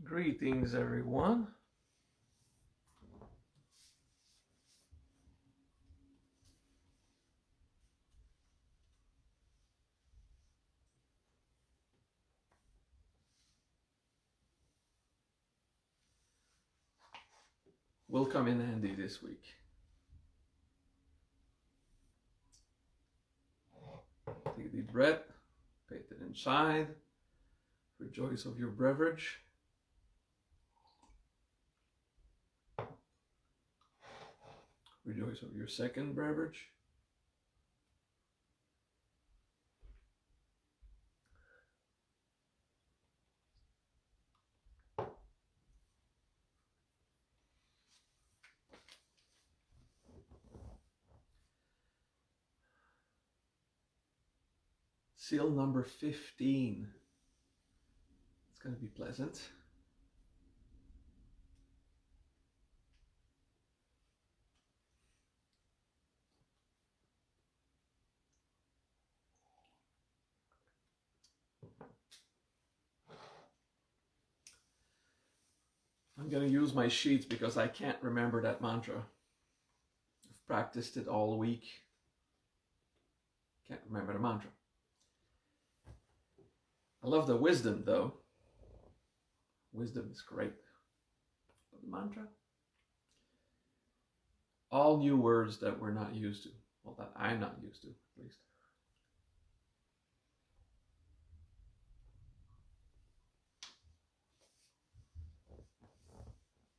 Greetings, everyone. Will come in handy this week. Take a deep breath, put it inside, rejoice of your beverage. Rejoice of your second beverage. Seal number 15. It's going to be pleasant. I'm going to use my sheets because I can't remember that mantra. I've practiced it all week. Can't remember the mantra. I love the wisdom though. Wisdom is great. But the mantra? All new words that we're not used to. Well, that I'm not used to, at least.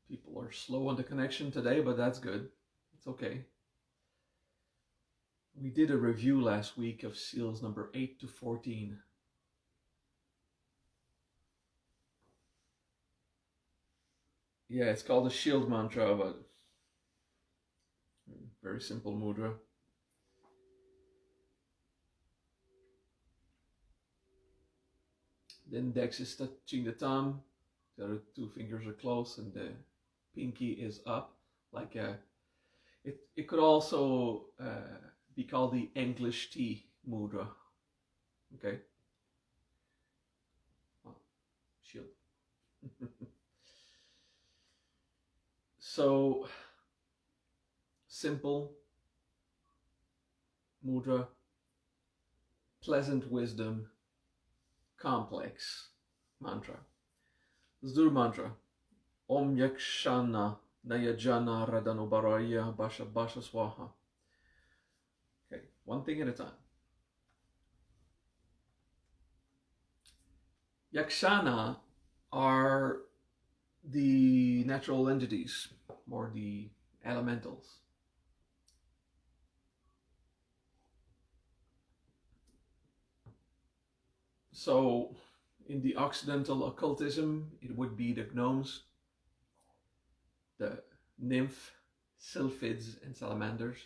People are slow on the connection today, but that's good. It's okay. We did a review last week of seals number 8 to 14. Yeah, it's called the shield mantra, but very simple mudra. The index is touching the thumb, the other two fingers are close, and the pinky is up. Like it could also be called the English tea mudra. Okay. Well, shield. So simple mudra, pleasant wisdom, complex mantra. Let's do the mantra. Om Yakshana Nayajana Radhanubaraya Basha Basha Swaha. Okay, one thing at a time. Yakshana are the natural entities, or the elementals. So in the Occidental occultism, it would be the gnomes, the nymph, sylphids, and salamanders.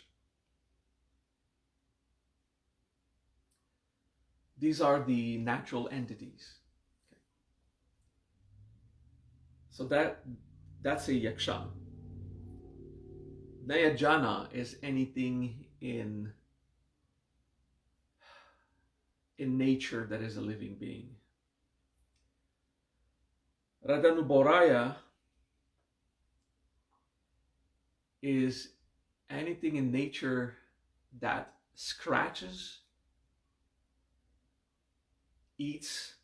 These are the natural entities. Okay. So that's a yakshana. Nayajana is anything in nature that is a living being. Radhanuboraya is anything in nature that scratches, eats,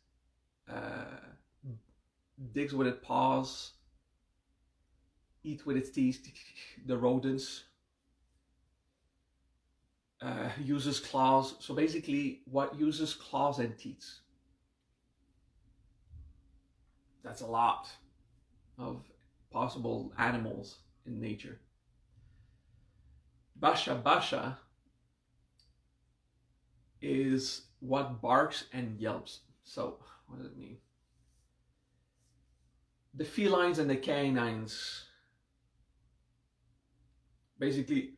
digs with its paws, eats with its teeth, the rodents, uses claws. So basically what uses claws and teeth. That's a lot of possible animals in nature. Basha Basha is what barks and yelps. So what does it mean? The felines and the canines, basically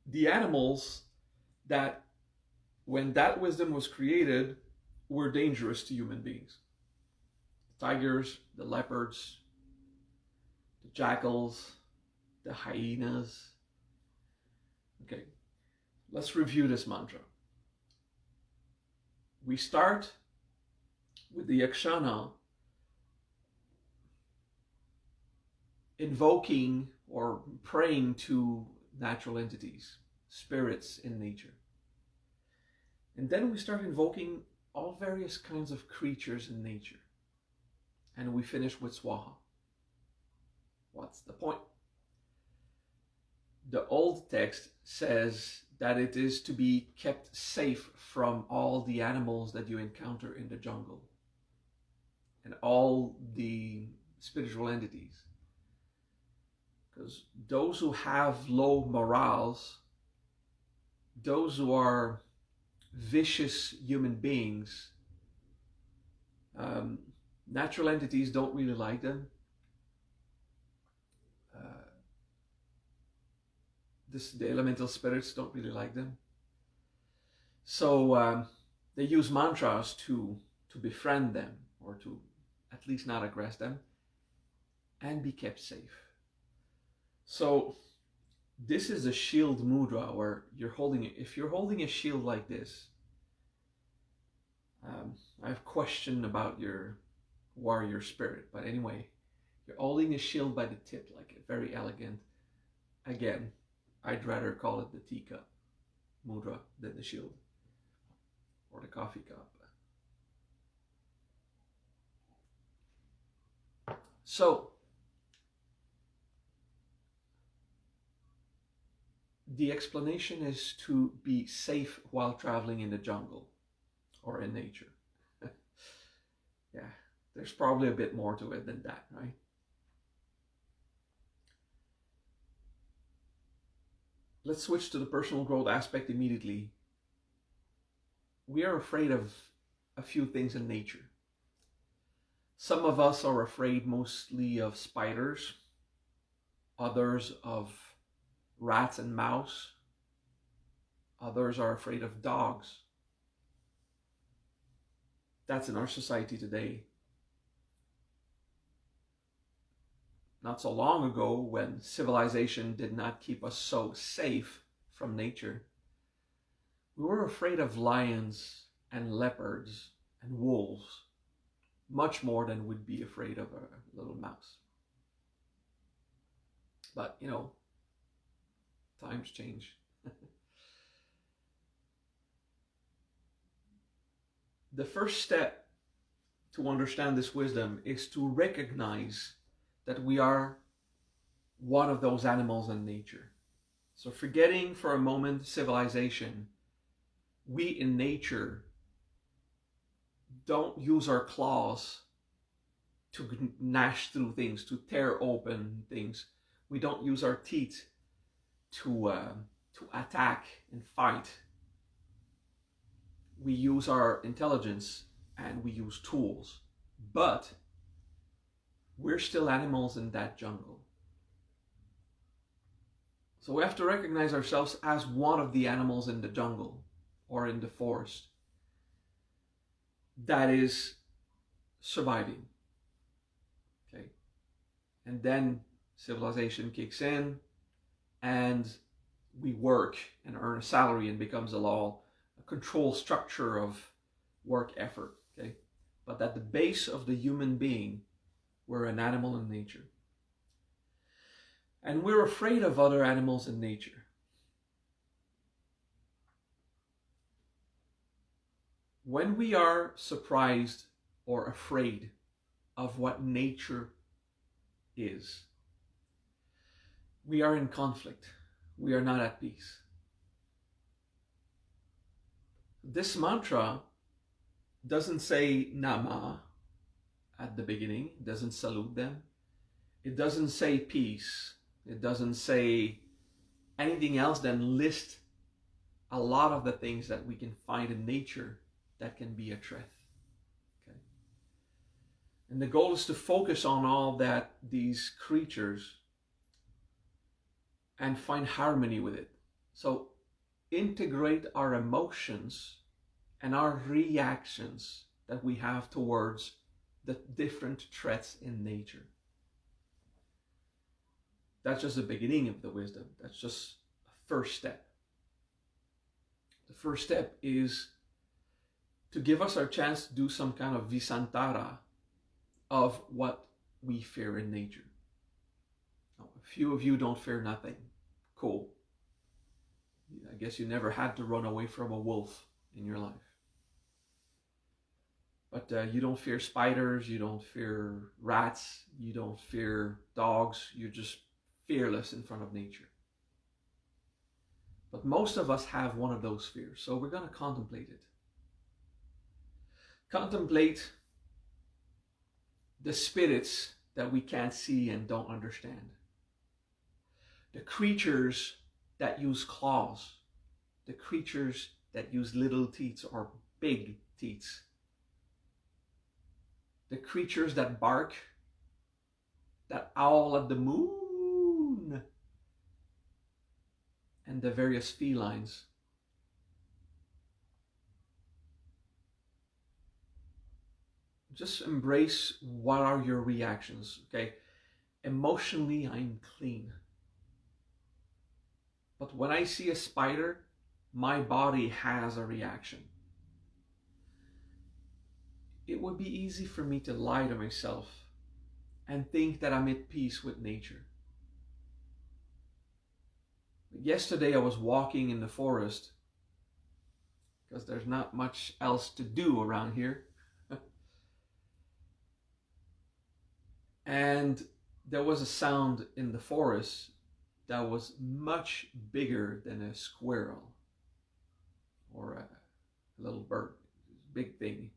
the animals that, when that wisdom was created, were dangerous to human beings. The tigers, the leopards, the jackals, the hyenas. Okay, let's review this mantra. We start with the yakshana invoking or praying to natural entities, spirits in nature. And then we start invoking all various kinds of creatures in nature. And we finish with Swaha. What's the point? The old text says that it is to be kept safe from all the animals that you encounter in the jungle and all the spiritual entities. Because those who have low morals, those who are vicious human beings, natural entities don't really like them. The elemental spirits don't really like them. So they use mantras to befriend them, or to at least not aggress them, and be kept safe. So this is a shield mudra, where you're holding it. If you're holding a shield like this, I have question about your warrior spirit, but anyway, you're holding a shield by the tip, like a very elegant. Again, I'd rather call it the teacup mudra than the shield or the coffee cup. So the explanation is to be safe while traveling in the jungle or in nature. Yeah, there's probably a bit more to it than that, right? Let's switch to the personal growth aspect immediately. We are afraid of a few things in nature. Some of us are afraid mostly of spiders, others of rats and mouse, others are afraid of dogs. That's in our society today. Not so long ago, when civilization did not keep us so safe from nature, we were afraid of lions and leopards and wolves much more than we'd be afraid of a little mouse. But, you know, times change. The first step to understand this wisdom is to recognize that we are one of those animals in nature. So forgetting for a moment civilization, we in nature don't use our claws to gnash through things, to tear open things. We don't use our teeth to attack and fight. We use our intelligence and we use tools, but we're still animals in that jungle. So we have to recognize ourselves as one of the animals in the jungle or in the forest that is surviving. Okay. And then civilization kicks in and we work and earn a salary, and becomes a control structure of work effort. Okay. But at the base of the human being, we're an animal in nature. And we're afraid of other animals in nature. When we are surprised or afraid of what nature is, we are in conflict. We are not at peace. This mantra doesn't say Nama at the beginning. It doesn't salute them. It doesn't say peace. It doesn't say anything else than list a lot of the things that we can find in nature that can be a threat. Okay? And the goal is to focus on all that, these creatures, and find harmony with it. So integrate our emotions and our reactions that we have towards the different threats in nature. That's just the beginning of the wisdom. That's just a first step. The first step is to give us our chance to do some kind of visantara of what we fear in nature. few of you don't fear nothing. Cool. I guess you never had to run away from a wolf in your life. But you don't fear spiders, you don't fear rats, you don't fear dogs, you're just fearless in front of nature. But most of us have one of those fears, so we're going to contemplate it. Contemplate the spirits that we can't see and don't understand. The creatures that use claws, the creatures that use little teeth or big teeth, the creatures that bark, that owl at the moon, and the various felines. Just embrace what are your reactions, okay? Emotionally, I'm clean. But when I see a spider, my body has a reaction. It would be easy for me to lie to myself and think that I'm at peace with nature. Yesterday I was walking in the forest because there's not much else to do around here. And there was a sound in the forest that was much bigger than a squirrel or a little bird, big thing.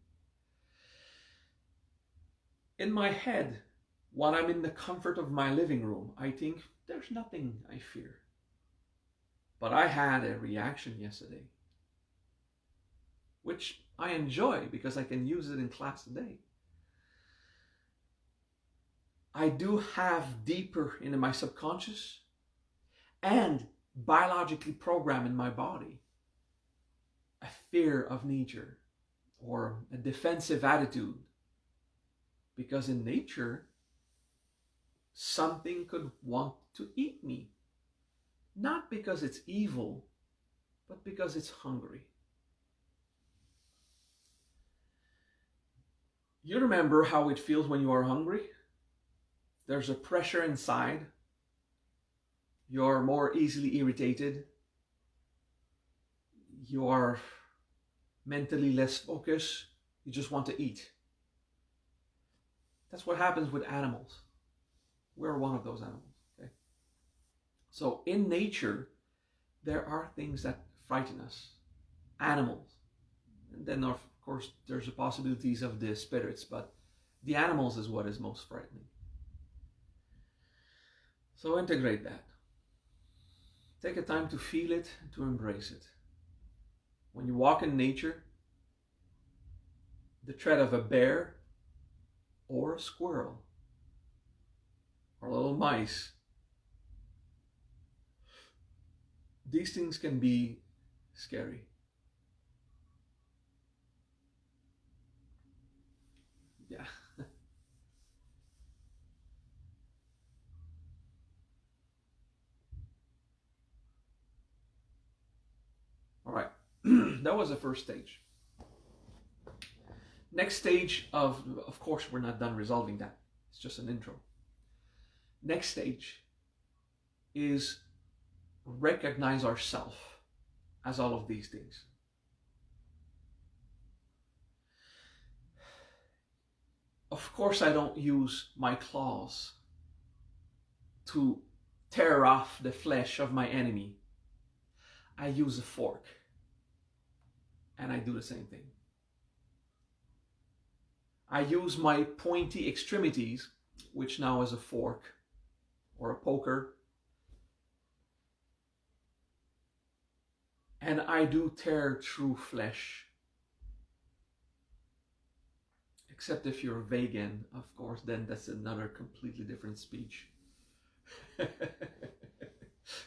In my head, when I'm in the comfort of my living room, I think there's nothing I fear. But I had a reaction yesterday, which I enjoy because I can use it in class today. I do have deeper into my subconscious and biologically programmed in my body a fear of nature or a defensive attitude. Because in nature, something could want to eat me. Not because it's evil, but because it's hungry. You remember how it feels when you are hungry? There's a pressure inside. You're more easily irritated. You are mentally less focused. You just want to eat. That's what happens with animals. We're one of those animals. Okay? So in nature, there are things that frighten us. Animals. And then of course there's the possibilities of the spirits, but the animals is what is most frightening. So integrate that. Take a time to feel it, to embrace it. When you walk in nature, the tread of a bear or a squirrel or little mice, these things can be scary. Yeah. All right, that was the first stage. Next stage of course, we're not done resolving that. It's just an intro. Next stage is recognize ourselves as all of these things. Of course, I don't use my claws to tear off the flesh of my enemy. I use a fork. And I do the same thing. I use my pointy extremities, which now is a fork or a poker. And I do tear through flesh. Except if you're vegan, of course, then that's another completely different speech.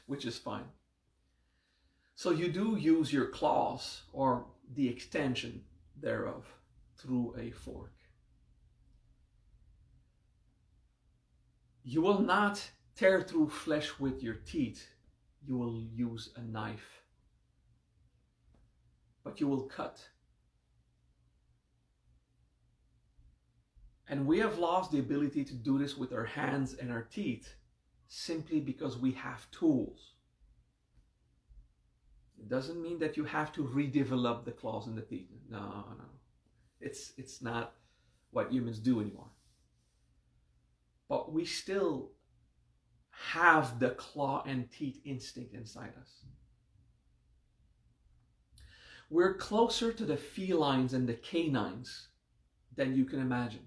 Which is fine. So you do use your claws or the extension thereof through a fork. You will not tear through flesh with your teeth. You will use a knife. But you will cut. And we have lost the ability to do this with our hands and our teeth simply because we have tools. It doesn't mean that you have to redevelop the claws and the teeth. No. It's not what humans do anymore. But we still have the claw and teeth instinct inside us. We're closer to the felines and the canines than you can imagine.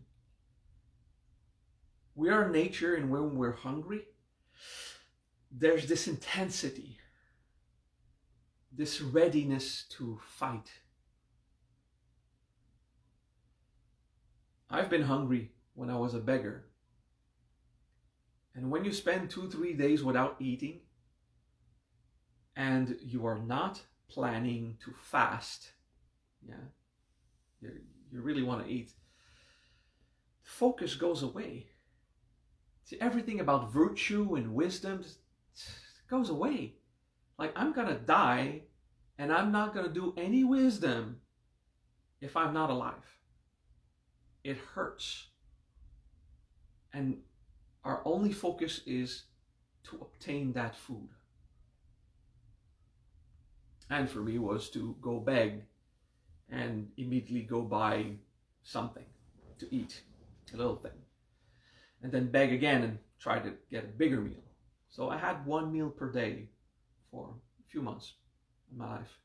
We are nature, and when we're hungry, there's this intensity, this readiness to fight. I've been hungry when I was a beggar. And when you spend 2-3 days without eating, and you are not planning to fast, you really want to eat, focus goes away. See, everything about virtue and wisdom goes away. Like, I'm going to die, and I'm not going to do any wisdom if I'm not alive. It hurts. And our only focus is to obtain that food. And for me was to go beg and immediately go buy something to eat, a little thing. And then beg again and try to get a bigger meal. So I had 1 meal per day for a few months in my life.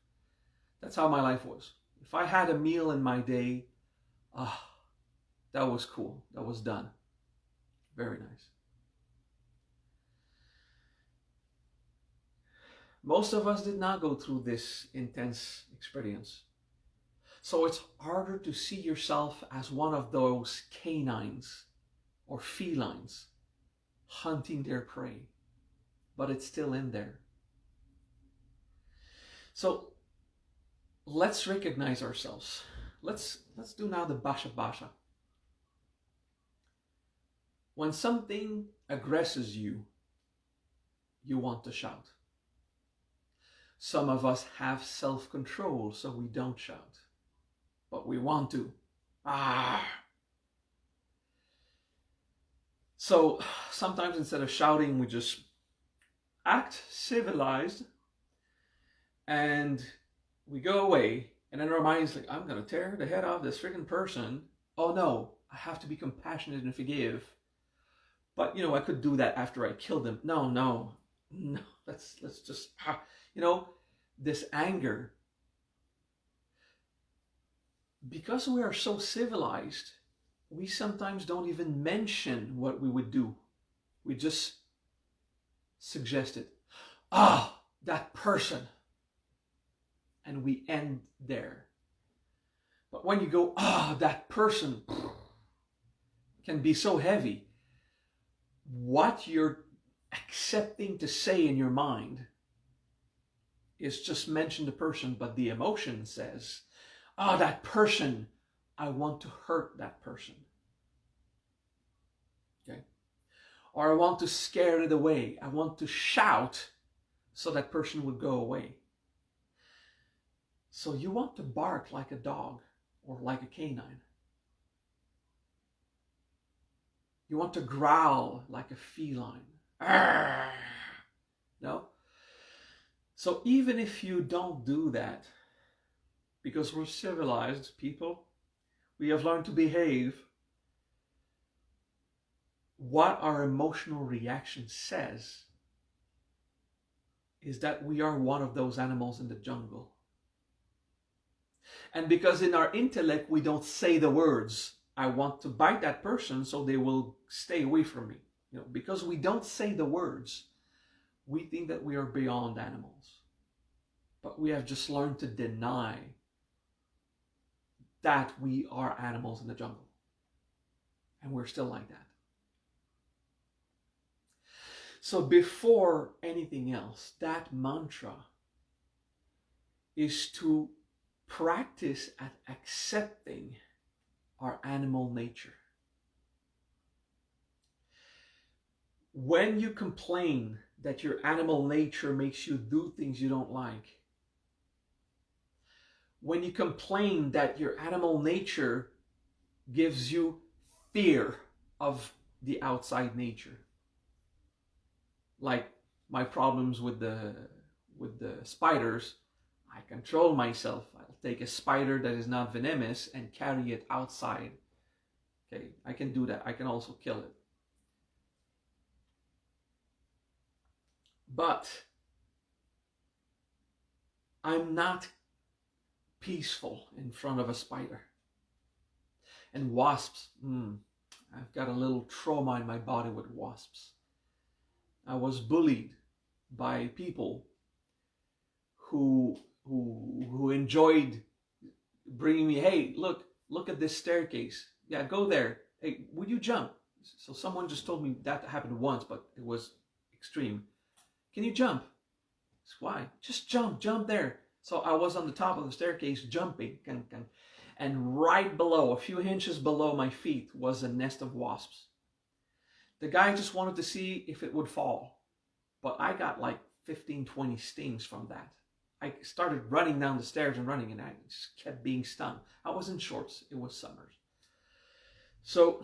That's how my life was. If I had a meal in my day, that was cool. That was done. Very nice. Most of us did not go through this intense experience. So it's harder to see yourself as one of those canines or felines hunting their prey, but it's still in there. So let's recognize ourselves. Let's do now the basha basha. When something aggresses you, you want to shout. Some of us have self-control, so we don't shout, but we want to. So sometimes instead of shouting, we just act civilized and we go away. And then our mind's like, I'm going to tear the head off this freaking person. Oh no, I have to be compassionate and forgive. But, I could do that after I killed him. No. Let's just, this anger. Because we are so civilized, we sometimes don't even mention what we would do. We just suggest it. That person. And we end there. But when you go, that person, can be so heavy. What you're accepting to say in your mind is just mention the person, but the emotion says, that person, I want to hurt that person. Okay? Or I want to scare it away. I want to shout so that person would go away. So you want to bark like a dog or like a canine. You want to growl like a feline. No? So even if you don't do that, because we're civilized people, we have learned to behave, what our emotional reaction says is that we are one of those animals in the jungle. And because in our intellect we don't say the words, I want to bite that person so they will stay away from me. Because we don't say the words, we think that we are beyond animals. But we have just learned to deny that we are animals in the jungle. And we're still like that. So before anything else, that mantra is to practice at accepting our animal nature. When you complain that your animal nature makes you do things you don't like, when you complain that your animal nature gives you fear of the outside nature, like my problems with the spiders, I control myself. I'll take a spider that is not venomous and carry it outside. Okay, I can do that. I can also kill it. But I'm not peaceful in front of a spider. And wasps, I've got a little trauma in my body with wasps. I was bullied by people who enjoyed bringing me, hey, look at this staircase. Yeah, go there. Hey, would you jump? So someone just told me that happened once, but it was extreme. Can you jump? Why? Just jump there. So I was on the top of the staircase jumping, and right below, a few inches below my feet, was a nest of wasps. The guy just wanted to see if it would fall, but I got like 15, 20 stings from that. I started running down the stairs and running, and I just kept being stung. I was in shorts. It was summer. So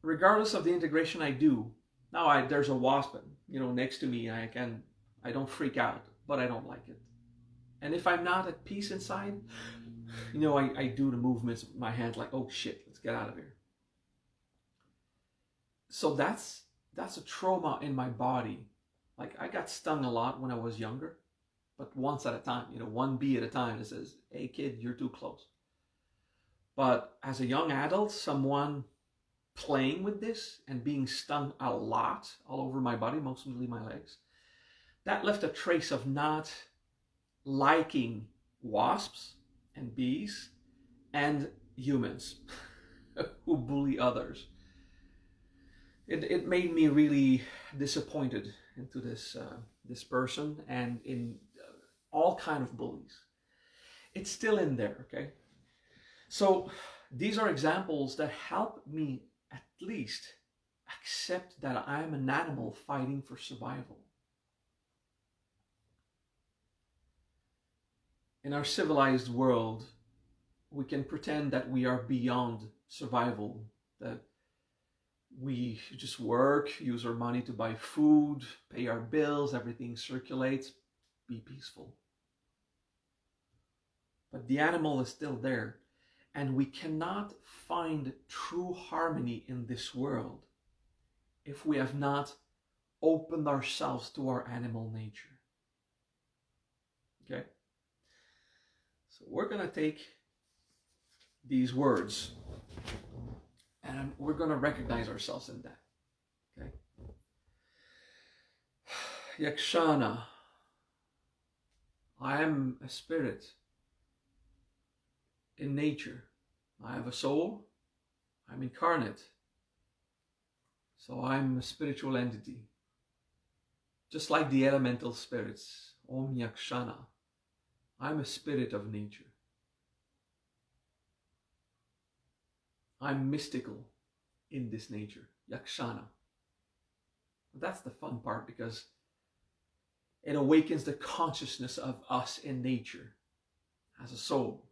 regardless of the integration I do, now there's a wasp, next to me. I don't freak out, but I don't like it. And if I'm not at peace inside, I do the movements with my hand like, oh shit, let's get out of here. So that's a trauma in my body. Like, I got stung a lot when I was younger, but once at a time, one bee at a time. It says, hey kid, you're too close. But as a young adult, someone playing with this and being stung a lot all over my body, mostly my legs, that left a trace of not liking wasps and bees and humans who bully others. It made me really disappointed into this person and in all kind of bullies. It's still in there, okay? So these are examples that help me at least accept that I'm an animal fighting for survival. In our civilized world, we can pretend that we are beyond survival, that we just work, use our money to buy food, pay our bills, everything circulates, be peaceful. But the animal is still there, and we cannot find true harmony in this world if we have not opened ourselves to our animal nature. Okay? So we're going to take these words and we're going to recognize ourselves in that. Okay? Yakshana. I am a spirit in nature. I have a soul. I'm incarnate. So I'm a spiritual entity. Just like the elemental spirits. Om Yakshana. I'm a spirit of nature. I'm mystical in this nature. Yakshana. That's the fun part, because it awakens the consciousness of us in nature as a soul.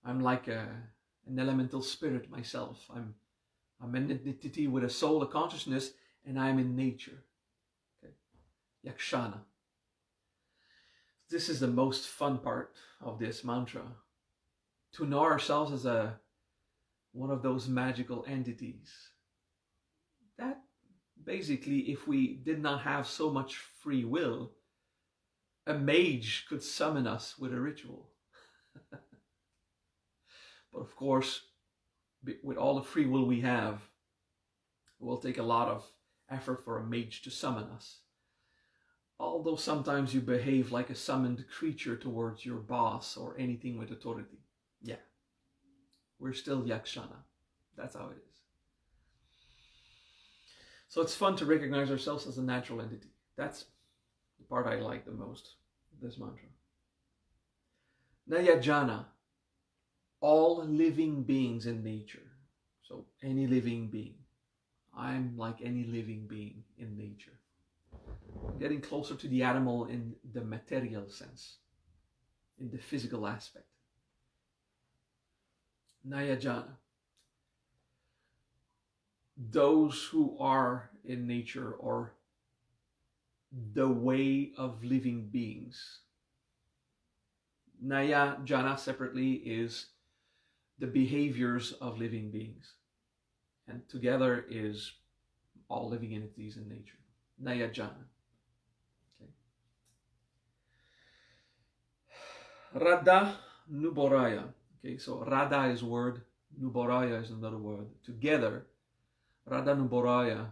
I'm like an elemental spirit myself. I'm an entity with a soul, a consciousness, and I'm in nature. Okay. Yakshana. This is the most fun part of this mantra. To know ourselves as one of those magical entities. That basically, if we did not have so much free will, a mage could summon us with a ritual. But of course, with all the free will we have, it will take a lot of effort for a mage to summon us. Although sometimes you behave like a summoned creature towards your boss or anything with authority. Yeah, we're still Yakshana. That's how it is. So it's fun to recognize ourselves as a natural entity. That's the part I like the most of this mantra. Nayajana. All living beings in nature. So any living being. I'm like any living being in nature. Getting closer to the animal in the material sense, in the physical aspect. Nayajana. those who are in nature, or the way of living beings. Naya Jana separately is the behaviors of living beings, and together is all living entities in nature. Naya Jana. Okay. Radha Nuboraya. Okay, so Radha is word, Nuboraya is another word. Together, Radha Nuboraya,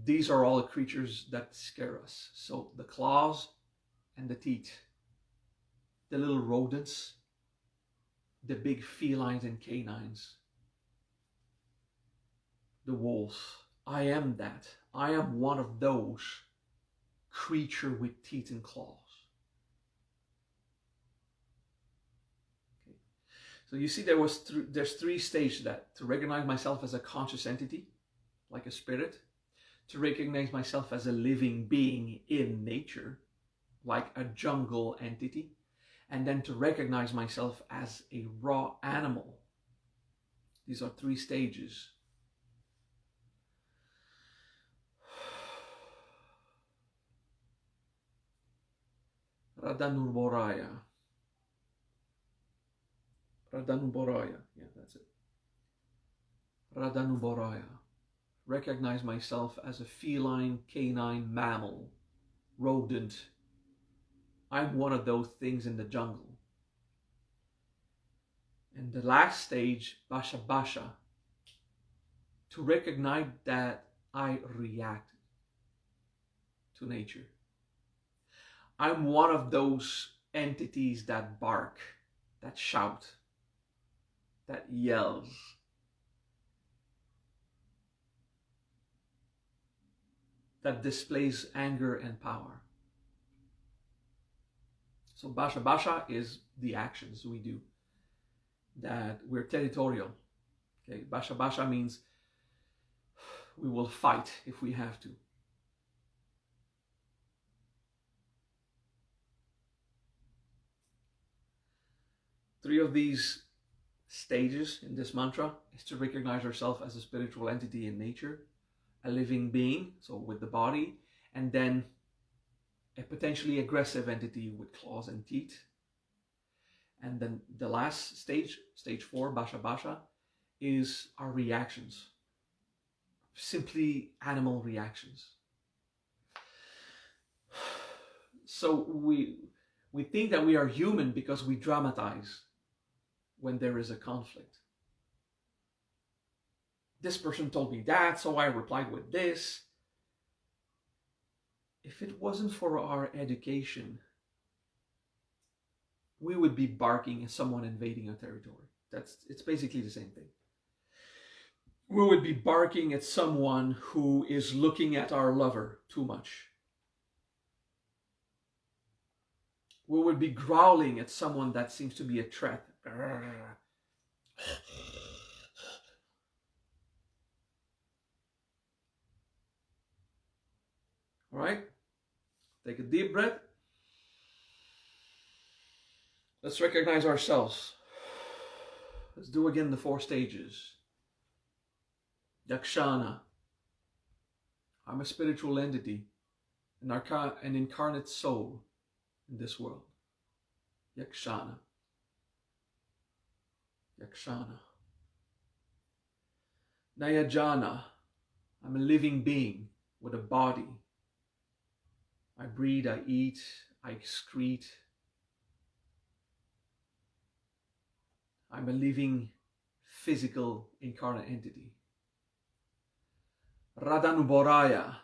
these are all the creatures that scare us. So the claws and the teeth, the little rodents, the big felines and canines, the wolves. I am that. I am one of those creature with teeth and claws. Okay. So you see, there's three stages: that to recognize myself as a conscious entity, like a spirit, to recognize myself as a living being in nature, like a jungle entity, and then to recognize myself as a raw animal. These are three stages. Radhanuboraya. Radhanuboraya. Yeah, that's it. Radhanuboraya. Recognize myself as a feline, canine, mammal, rodent. I'm one of those things in the jungle. And the last stage, Basha Basha, to recognize that I react to nature. I'm one of those entities that bark, that shout, that yells. That displays anger and power. So Basha Basha is the actions we do. That we're territorial. Okay, Basha Basha means we will fight if we have to. Three of these stages in this mantra is to recognize ourselves as a spiritual entity in nature, a living being, so with the body, and then a potentially aggressive entity with claws and teeth. And then the last stage, stage 4, Basha Basha, is our reactions. Simply animal reactions. So we think that we are human because we dramatize when there is a conflict. This person told me that, so I replied with this. If it wasn't for our education, we would be barking at someone invading our territory. It's basically the same thing. We would be barking at someone who is looking at our lover too much. We would be growling at someone that seems to be a threat. All right? Take a deep breath. Let's recognize ourselves. Let's do again the 4 stages. Yakshana. I'm a spiritual entity, an incarnate soul in this world. Yakshana. Yakshana. Nayajana. I'm a living being with a body. I breathe, I eat, I excrete. I'm a living, physical, incarnate entity. Radhanuboraya.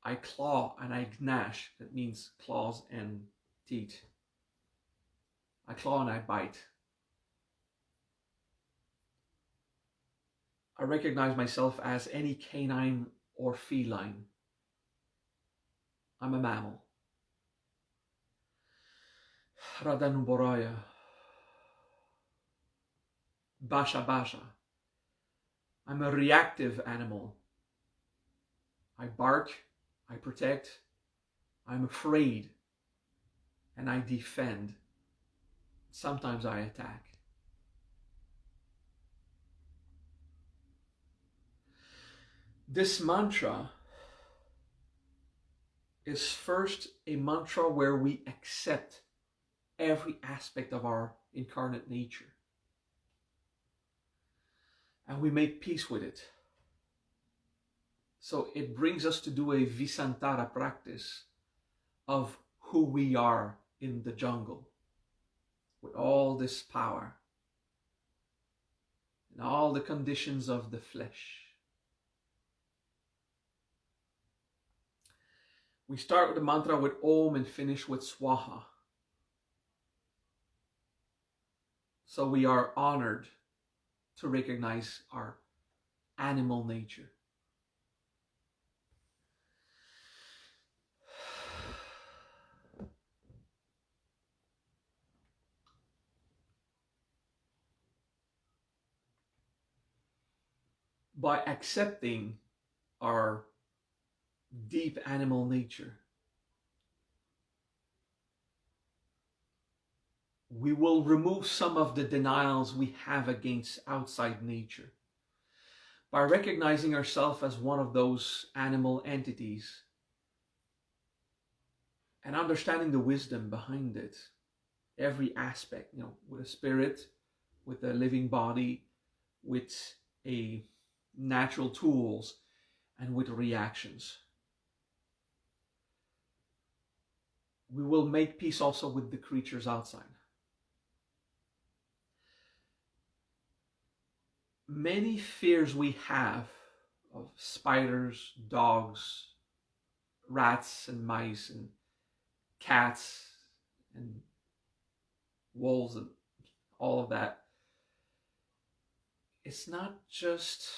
I claw and I gnash. That means claws and teeth. I claw and I bite. I recognize myself as any canine or feline. I'm a mammal. Radhanuboraya. Basha Basha. I'm a reactive animal. I bark, I protect, I'm afraid, and I defend. Sometimes I attack. This mantra is first a mantra where we accept every aspect of our incarnate nature. And we make peace with it. So it brings us to do a Visantara practice of who we are in the jungle, with all this power and all the conditions of the flesh. We start with the mantra with Om and finish with Swaha. So we are honored to recognize our animal nature. By accepting our deep animal nature, we will remove some of the denials we have against outside nature. By recognizing ourselves as one of those animal entities and understanding the wisdom behind it, every aspect, with a spirit, with a living body, with a natural tools, and with reactions. We will make peace also with the creatures outside. Many fears we have of spiders, dogs, rats and mice and cats and wolves and all of that, it's not just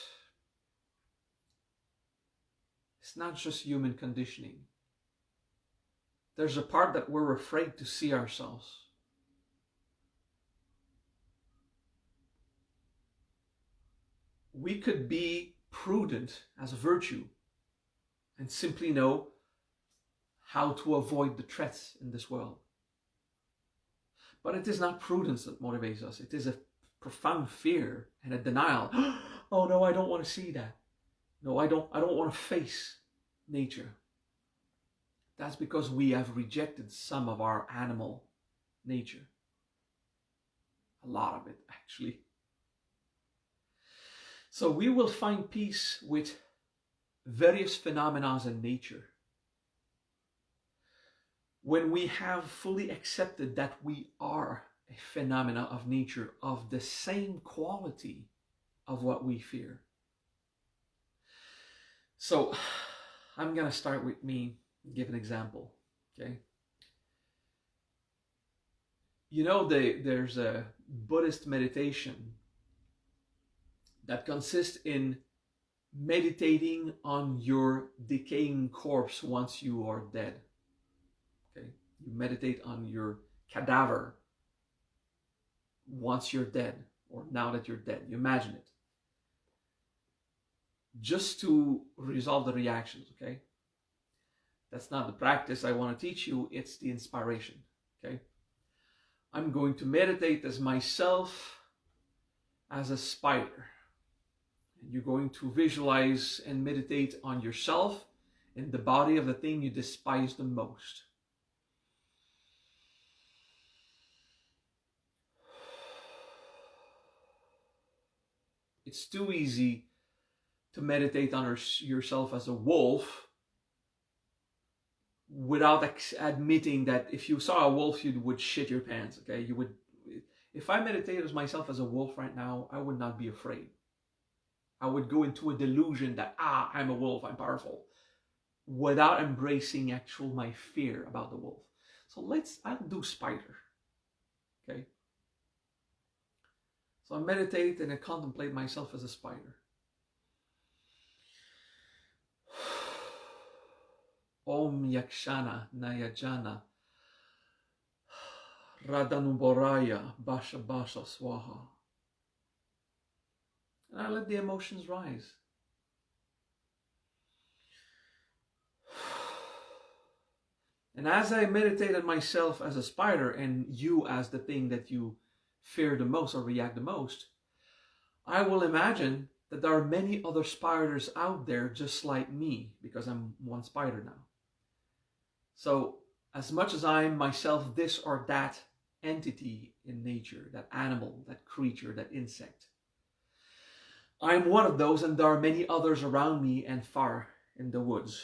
human conditioning. There's a part that we're afraid to see ourselves. We could be prudent as a virtue and simply know how to avoid the threats in this world. But it is not prudence that motivates us. It is a profound fear and a denial. Oh no, I don't want to see that. No, I don't want to face nature. That's because we have rejected some of our animal nature. A lot of it, actually. So we will find peace with various phenomena in nature when we have fully accepted that we are a phenomena of nature of the same quality of what we fear. So I'm going to start with me, give an example, okay? There's a Buddhist meditation that consists in meditating on your decaying corpse once you are dead. Okay? You meditate on your cadaver once you're dead, or now that you're dead. You imagine it. Just to resolve the reactions, okay? That's not the practice I want to teach you, it's the inspiration, okay? I'm going to meditate as myself as a spider. And you're going to visualize and meditate on yourself in the body of the thing you despise the most. It's too easy to meditate on yourself as a wolf without admitting that if you saw a wolf, you would shit your pants, okay? If I meditated as myself as a wolf right now, I would not be afraid. I would go into a delusion that, I'm a wolf, I'm powerful, without embracing my fear about the wolf. So I'll do spider, okay? So I meditate and I contemplate myself as a spider. Om Yakshana Nayajana Radanuboraya Basha Basha Swaha. And I let the emotions rise. And as I meditate on myself as a spider and you as the thing that you fear the most or react the most, I will imagine that there are many other spiders out there just like me, because I'm one spider now. So as much as I'm myself this or that entity in nature, that animal, that creature, that insect, I'm one of those, and there are many others around me and far in the woods.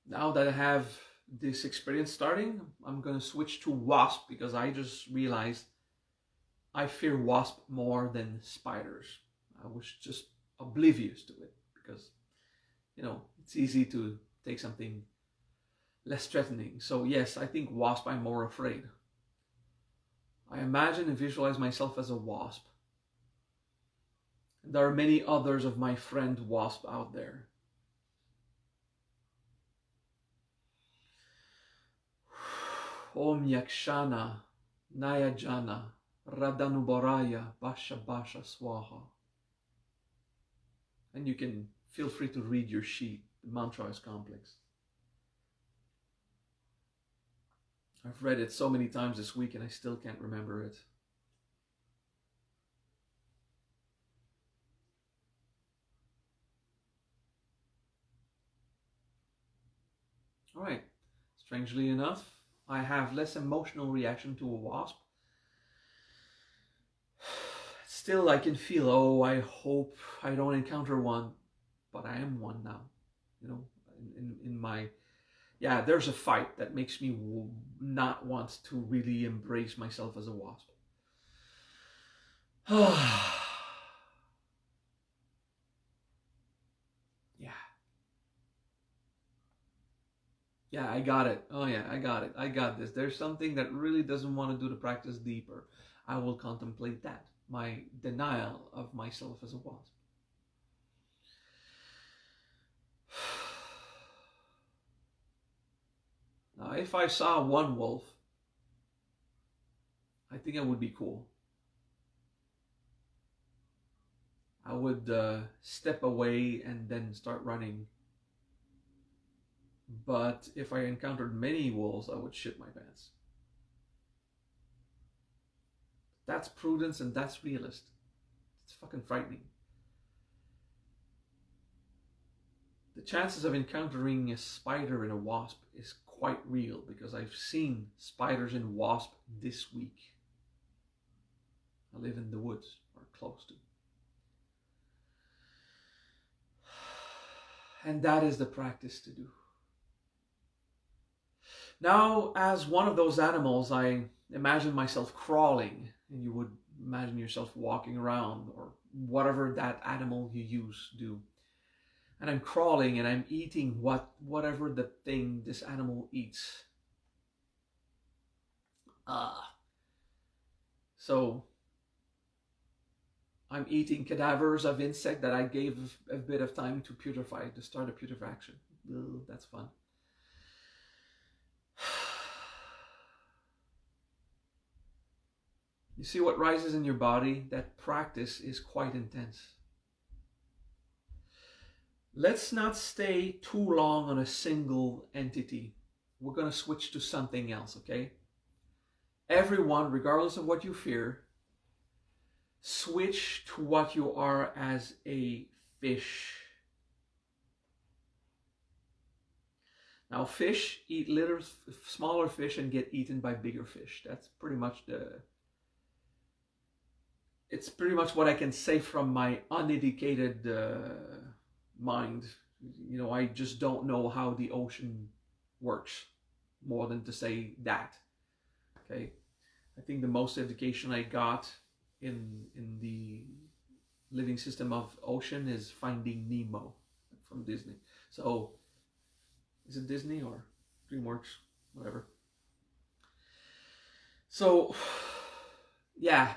Now that I have this experience starting, I'm going to switch to wasp, because I just realized I fear wasp more than spiders. I was just oblivious to it, because, it's easy to take something less threatening. So yes, I think wasp I'm more afraid. I imagine and visualize myself as a wasp. There are many others of my friend wasp out there. Om Yakshana Nayajana Radanubaraya Basha Basha Swaha. And you can feel free to read your sheet. The mantra is complex. I've read it so many times this week and I still can't remember it. All right. Strangely enough, I have less emotional reaction to a wasp. Still, I can feel, oh, I hope I don't encounter one, but I am one now. In my, there's a fight that makes me not want to really embrace myself as a wasp. Yeah, I got it. Oh yeah, I got it. I got this. There's something that really doesn't want to do the practice deeper. I will contemplate that. My denial of myself as a wasp. Now, if I saw one wolf, I think it would be cool. I would step away and then start running. But if I encountered many wolves, I would shit my pants. That's prudence and that's realist. It's fucking frightening. The chances of encountering a spider and a wasp is quite real, because I've seen spiders and wasp this week. I live in the woods, or close to. And that is the practice to do. Now, as one of those animals, I imagine myself crawling, and you would imagine yourself walking around, or whatever that animal you use do. And I'm crawling and I'm eating whatever the thing this animal eats. So I'm eating cadavers of insect that I gave a bit of time to putrefy, to start a putrefaction. Ugh, that's fun. You see what rises in your body? That practice is quite intense. Let's not stay too long on a single entity. We're going to switch to something else, okay? Everyone, regardless of what you fear, switch to what you are as a fish. Now, fish eat smaller fish and get eaten by bigger fish. That's pretty much it's pretty much what I can say from my uneducated mind. I just don't know how the ocean works, more than to say that. Okay, I think the most education I got in the living system of ocean is Finding Nemo from Disney. So, is it Disney or DreamWorks? Whatever. So, yeah,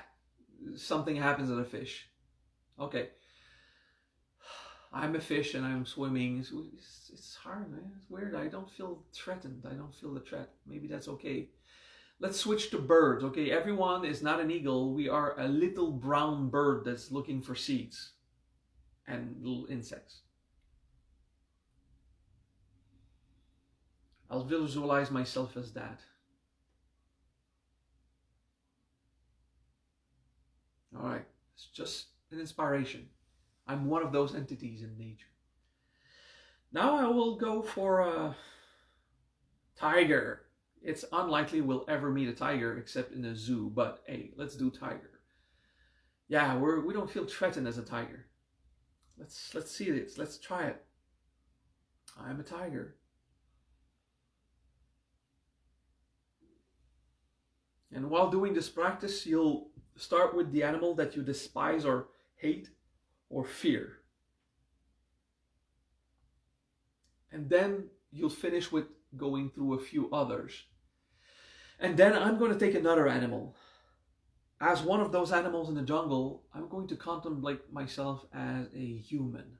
something happens at a fish. Okay. I'm a fish and I'm swimming. It's hard, man. It's weird. I don't feel threatened. I don't feel the threat. Maybe that's okay. Let's switch to birds. Okay, everyone is not an eagle. We are a little brown bird that's looking for seeds and little insects. I'll visualize myself as that. All right, it's just an inspiration. I'm one of those entities in nature. Now I will go for a tiger. It's unlikely we'll ever meet a tiger except in a zoo, but hey, let's do tiger. Yeah, we don't feel threatened as a tiger. Let's see this. Let's try it. I'm a tiger. And while doing this practice, you'll start with the animal that you despise or hate or fear. And then you'll finish with going through a few others. And then I'm going to take another animal. As one of those animals in the jungle, I'm going to contemplate myself as a human.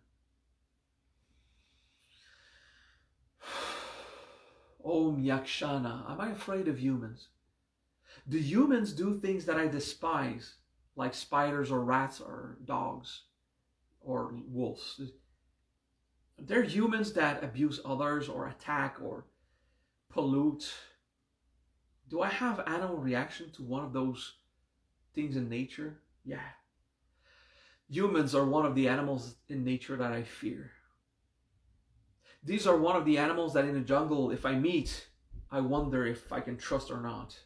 Om Yakshana. Am I afraid of humans? Do humans do things that I despise, like spiders or rats or dogs or wolves? They're humans that abuse others or attack or pollute. Do I have animal reaction to one of those things in nature? Yeah. Humans are one of the animals in nature that I fear. These are one of the animals that in the jungle, if I meet, I wonder if I can trust or not.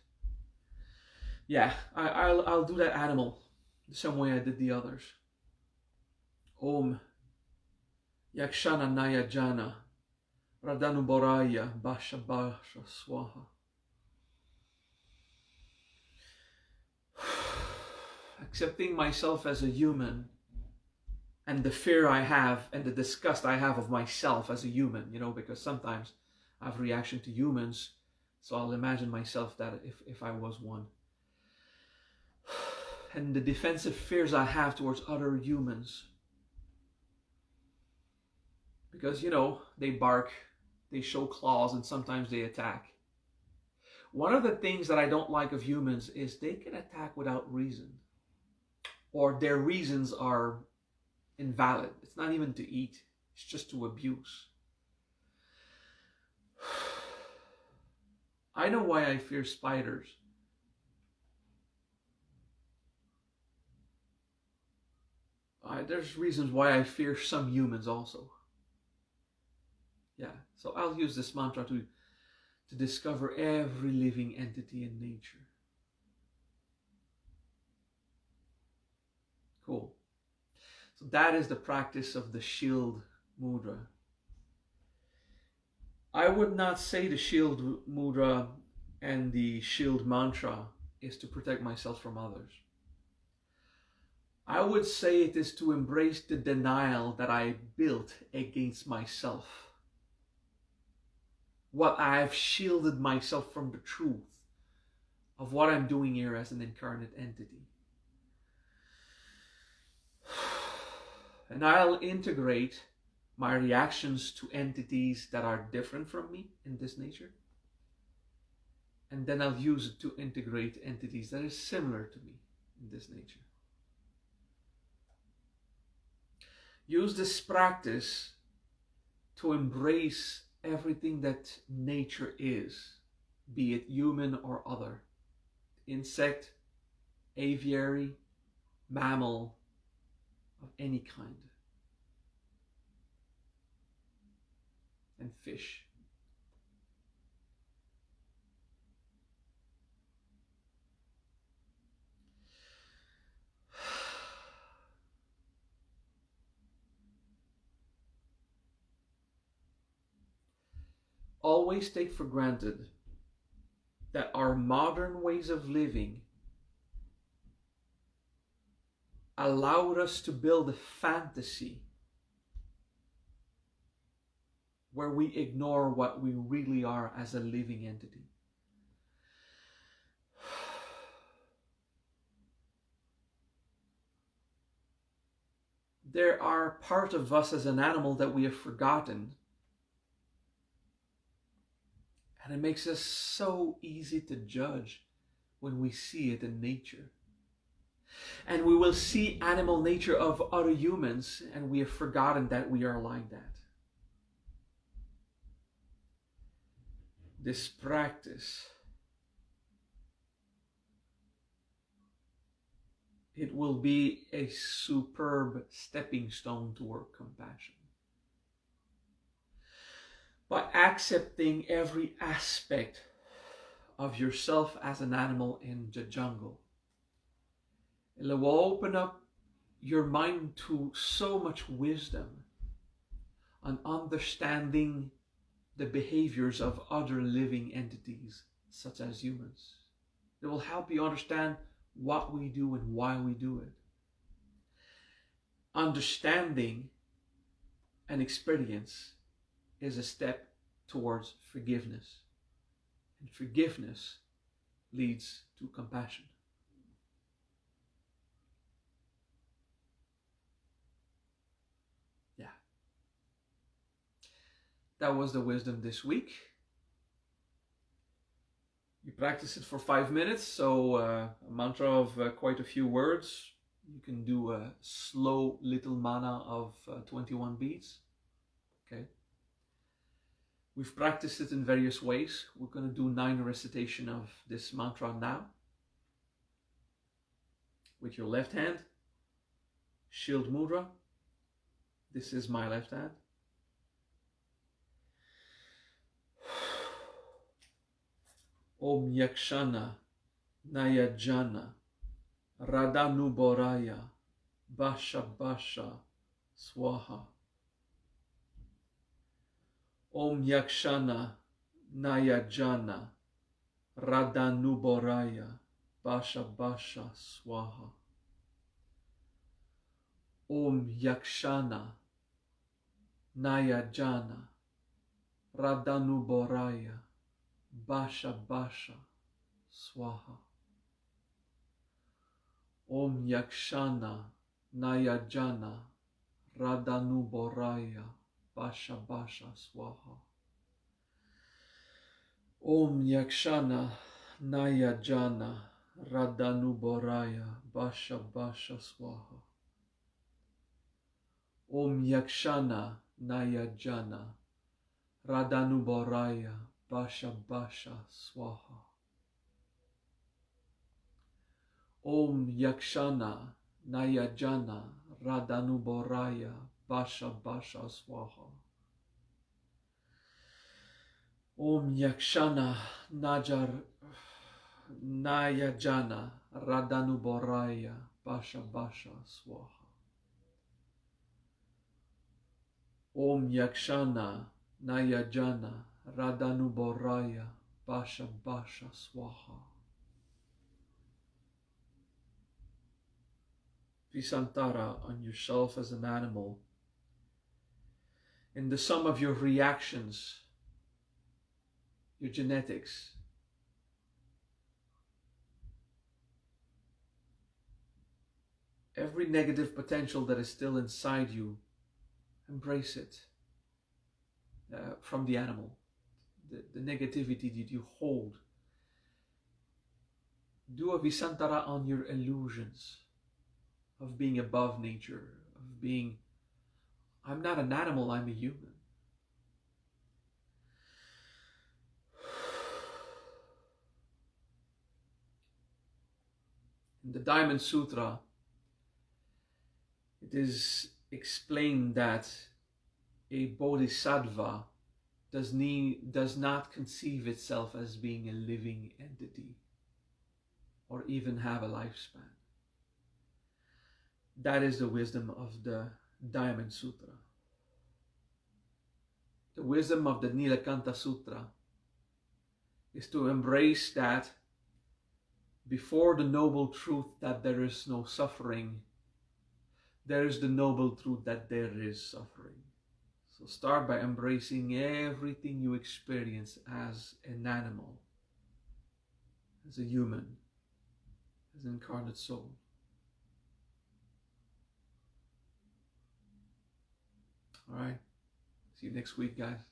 Yeah, I'll do that animal the same way I did the others. Om Yakshana Naya Jana Radhanu Boraya Basha Basha Swaha. Accepting myself as a human and the fear I have and the disgust I have of myself as a human, because sometimes I have reaction to humans, so I'll imagine myself that if I was one. And the defensive fears I have towards other humans. Because, they bark, they show claws, and sometimes they attack. One of the things that I don't like of humans is they can attack without reason. Or their reasons are invalid. It's not even to eat, it's just to abuse. I know why I fear spiders. There's reasons why I fear some humans also. Yeah, so I'll use this mantra to discover every living entity in nature. Cool. So that is the practice of the shield mudra. I would not say the shield mudra and the shield mantra is to protect myself from others. I would say it is to embrace the denial that I built against myself. What I've shielded myself from the truth of what I'm doing here as an incarnate entity. And I'll integrate my reactions to entities that are different from me in this nature. And then I'll use it to integrate entities that are similar to me in this nature. Use this practice to embrace everything that nature is, be it human or other, insect, aviary, mammal, of any kind, and fish. Always take for granted that our modern ways of living allowed us to build a fantasy where we ignore what we really are as a living entity. there are parts of us as an animal that we have forgotten. And it makes us so easy to judge when we see it in nature. And we will see animal nature of other humans, and we have forgotten that we are like that. This practice, it will be a superb stepping stone toward compassion. By accepting every aspect of yourself as an animal in the jungle, it will open up your mind to so much wisdom on understanding the behaviors of other living entities, such as humans. It will help you understand what we do and why we do it. Understanding and experience is a step towards forgiveness. And forgiveness leads to compassion. Yeah. That was the wisdom this week. You practice it for 5 minutes, so a mantra of quite a few words. You can do a slow little mana of 21 beats. Okay. We've practiced it in various ways. We're going to do 9 recitation of this mantra now. With your left hand, shield mudra. This is my left hand. Om Yakshana Nayajana Radhanuboraya Basha Basha Swaha. Om Yakshana Nayajana Radhanuboraya Basha Basha Swaha. Om Yakshana Nayajana Radhanuboraya Basha Basha Swaha. Om Yakshana Nayajana Radhanuboraya Basha Basha Swaha. Om Yakshana Nayajana Radhanuboraya Basha Basha Swaha. Om Yakshana Nayajana Radhanuboraya Basha Basha Swaha. Om Yakshana Nayajana Radhanuboraya Basha Basha Swaha. Om Yakshana Nayajana Radhanuboraya Basha Basha Swaha. Om Yakshana Nayajana Radhanuboraya Basha Basha Swaha. Visantara on yourself as an animal in the sum of your reactions, your genetics, every negative potential that is still inside you, embrace it from the animal. The negativity that you hold. Do a Visantara on your illusions of being above nature, of being, I'm not an animal, I'm a human. In the Diamond Sutra, it is explained that a bodhisattva does not conceive itself as being a living entity or even have a lifespan. That is the wisdom of the Diamond Sutra. The wisdom of the Nilakanta Sutra is to embrace that before the noble truth that there is no suffering, there is the noble truth that there is suffering. So start by embracing everything you experience as an animal, as a human, as an incarnate soul. All right. See you next week, guys.